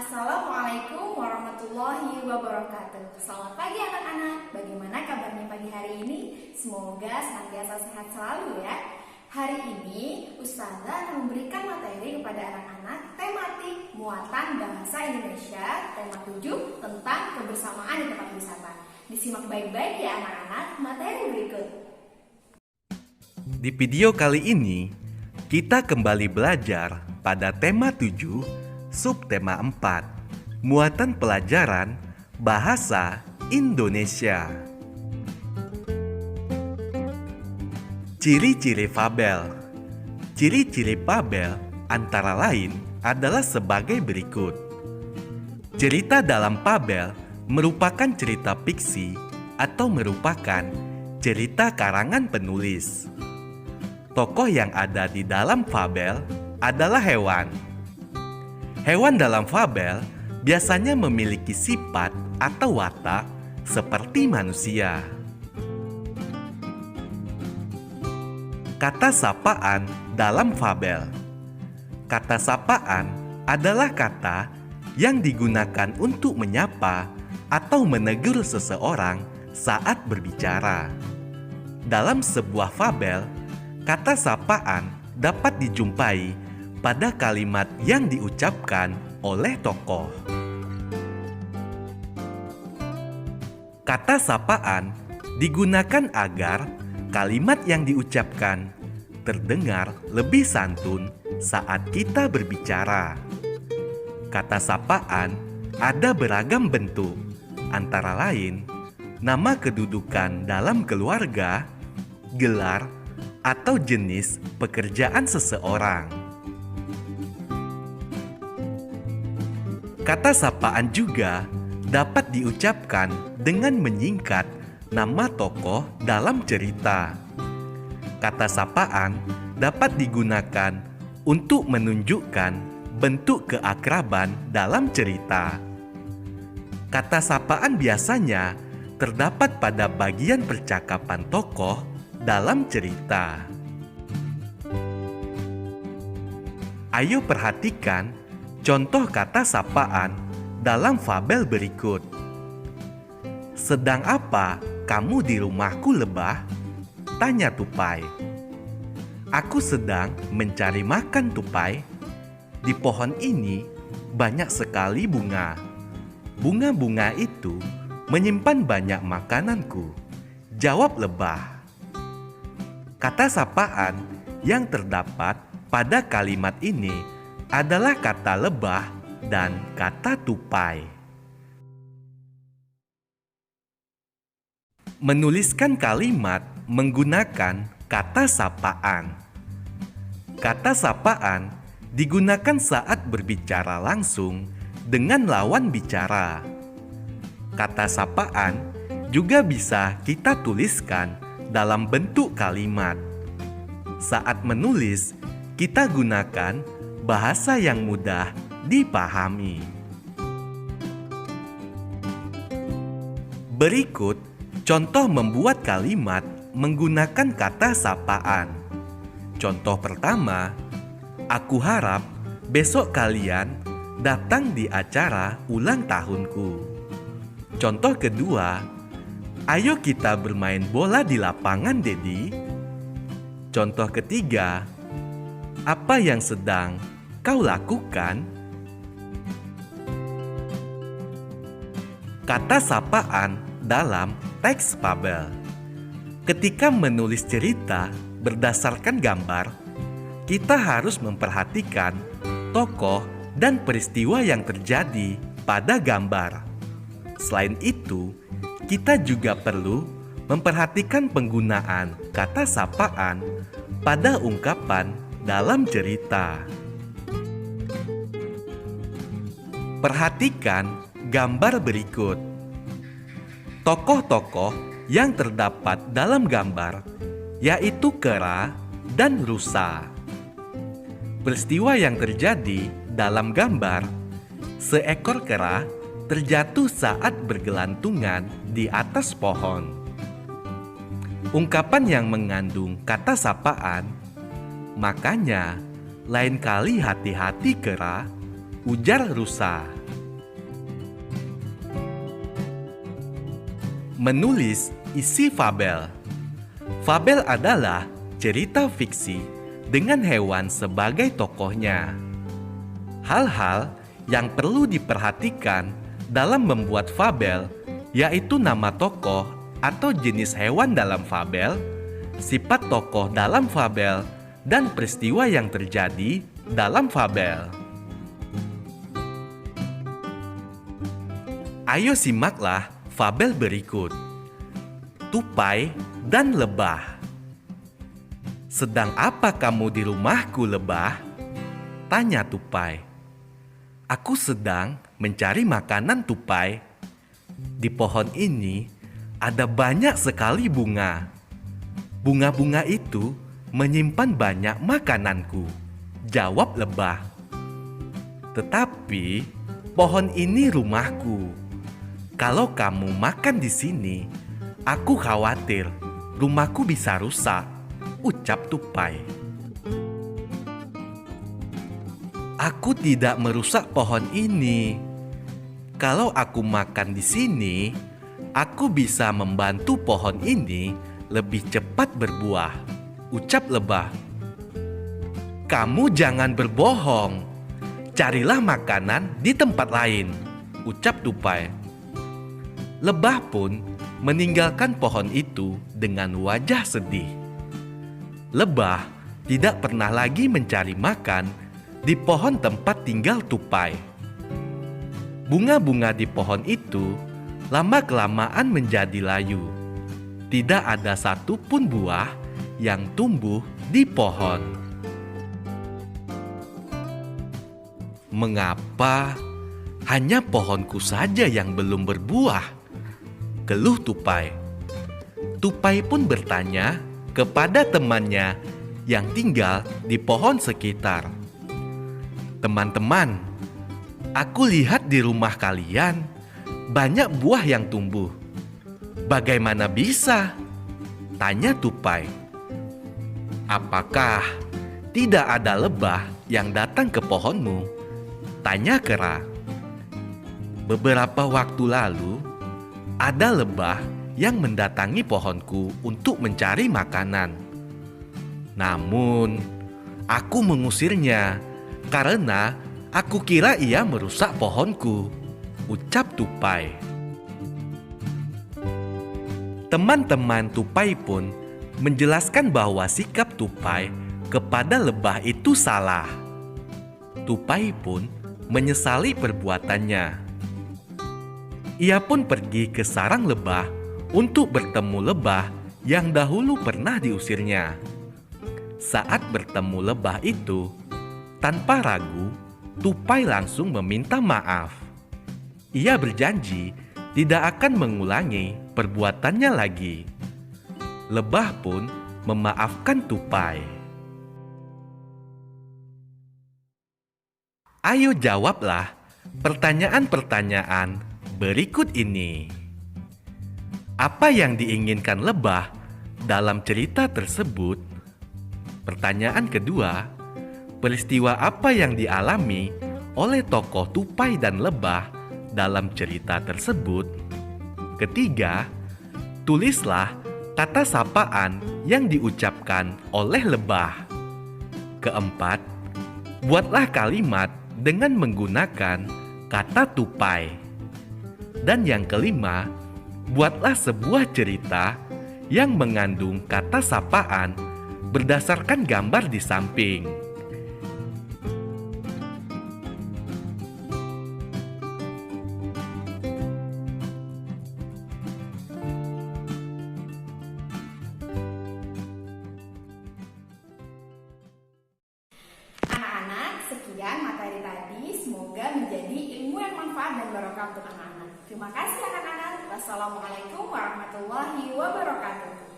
Assalamualaikum warahmatullahi wabarakatuh. Selamat pagi anak-anak. Bagaimana kabarnya pagi hari ini? Semoga senantiasa sehat selalu ya. Hari ini Ustazah akan memberikan materi kepada anak-anak tematik muatan bahasa Indonesia tema 7 tentang kebersamaan di tempat wisata. Disimak baik-baik ya anak-anak materi berikut. Di video kali ini kita kembali belajar pada tema 7 subtema 4, muatan pelajaran bahasa Indonesia. Ciri-ciri fabel. Ciri-ciri fabel antara lain adalah sebagai berikut. Cerita dalam fabel merupakan cerita fiksi atau merupakan cerita karangan penulis. Tokoh yang ada di dalam fabel adalah hewan. Hewan dalam fabel biasanya memiliki sifat atau watak seperti manusia. Kata sapaan dalam fabel. Kata sapaan adalah kata yang digunakan untuk menyapa atau menegur seseorang saat berbicara. Dalam sebuah fabel, kata sapaan dapat dijumpai pada kalimat yang diucapkan oleh tokoh. Kata sapaan digunakan agar kalimat yang diucapkan terdengar lebih santun saat kita berbicara. Kata sapaan ada beragam bentuk, antara lain nama kedudukan dalam keluarga, gelar, atau jenis pekerjaan seseorang. Kata sapaan juga dapat diucapkan dengan menyingkat nama tokoh dalam cerita. Kata sapaan dapat digunakan untuk menunjukkan bentuk keakraban dalam cerita. Kata sapaan biasanya terdapat pada bagian percakapan tokoh dalam cerita. Ayo perhatikan contoh kata sapaan dalam fabel berikut. Sedang apa kamu di rumahku lebah? Tanya tupai. Aku sedang mencari makan tupai. Di pohon ini banyak sekali bunga. Bunga-bunga itu menyimpan banyak makananku. Jawab lebah. Kata sapaan yang terdapat pada kalimat ini adalah kata lebah dan kata tupai. Menuliskan kalimat menggunakan kata sapaan. Kata sapaan digunakan saat berbicara langsung dengan lawan bicara. Kata sapaan juga bisa kita tuliskan dalam bentuk kalimat. Saat menulis, kita gunakan bahasa yang mudah dipahami. Berikut contoh membuat kalimat menggunakan kata sapaan. Contoh pertama, aku harap besok kalian datang di acara ulang tahunku. Contoh kedua, ayo kita bermain bola di lapangan, Dedi. Contoh ketiga, apa yang sedang kau lakukan? Kata sapaan dalam teks fabel. Ketika menulis cerita berdasarkan gambar, kita harus memperhatikan tokoh dan peristiwa yang terjadi pada gambar. Selain itu, kita juga perlu memperhatikan penggunaan kata sapaan pada ungkapan dalam cerita. Perhatikan gambar berikut. Tokoh-tokoh yang terdapat dalam gambar yaitu kera dan rusa. Peristiwa yang terjadi dalam gambar, seekor kera terjatuh saat bergelantungan di atas pohon. Ungkapan yang mengandung kata sapaan, makanya lain kali hati-hati kera, ujar rusa. Menulis isi fabel. Fabel adalah cerita fiksi dengan hewan sebagai tokohnya. Hal-hal yang perlu diperhatikan dalam membuat fabel yaitu nama tokoh atau jenis hewan dalam fabel, sifat tokoh dalam fabel, dan peristiwa yang terjadi dalam fabel. Ayo simaklah fabel berikut. Tupai dan Lebah. "Sedang apa kamu di rumahku, Lebah?" tanya Tupai. "Aku sedang mencari makanan, Tupai. Di pohon ini ada banyak sekali bunga. Bunga-bunga itu menyimpan banyak makananku," jawab Lebah. "Tetapi pohon ini rumahku. Kalau kamu makan di sini, aku khawatir rumahku bisa rusak," ucap Tupai. "Aku tidak merusak pohon ini. Kalau aku makan di sini, aku bisa membantu pohon ini lebih cepat berbuah," ucap Lebah. "Kamu jangan berbohong. Carilah makanan di tempat lain," ucap Tupai. Lebah pun meninggalkan pohon itu dengan wajah sedih. Lebah tidak pernah lagi mencari makan di pohon tempat tinggal Tupai. Bunga-bunga di pohon itu lama-kelamaan menjadi layu. Tidak ada satupun buah yang tumbuh di pohon. "Mengapa hanya pohonku saja yang belum berbuah?" keluh Tupai. Tupai pun bertanya kepada temannya yang tinggal di pohon sekitar. "Teman-teman, aku lihat di rumah kalian banyak buah yang tumbuh. Bagaimana bisa?" tanya Tupai. "Apakah tidak ada lebah yang datang ke pohonmu?" tanya kera. "Beberapa waktu lalu, ada lebah yang mendatangi pohonku untuk mencari makanan. Namun, aku mengusirnya karena aku kira ia merusak pohonku," ucap Tupai. Teman-teman Tupai pun menjelaskan bahwa sikap Tupai kepada lebah itu salah. Tupai pun menyesali perbuatannya. Ia pun pergi ke sarang lebah untuk bertemu lebah yang dahulu pernah diusirnya. Saat bertemu lebah itu, tanpa ragu, Tupai langsung meminta maaf. Ia berjanji tidak akan mengulangi perbuatannya lagi. Lebah pun memaafkan Tupai. Ayo jawablah pertanyaan-pertanyaan berikut ini. Apa yang diinginkan lebah dalam cerita tersebut? Pertanyaan kedua, peristiwa apa yang dialami oleh tokoh Tupai dan Lebah dalam cerita tersebut? Ketiga, tulislah kata sapaan yang diucapkan oleh lebah. Keempat, buatlah kalimat dengan menggunakan kata tupai. Dan yang kelima, buatlah sebuah cerita yang mengandung kata sapaan berdasarkan gambar di samping. Anak-anak, sekian materi tadi. Semoga menjadi ilmu yang manfaat dan barokah untuk anak-anak. Terima kasih anak-anak. Wassalamualaikum warahmatullahi wabarakatuh.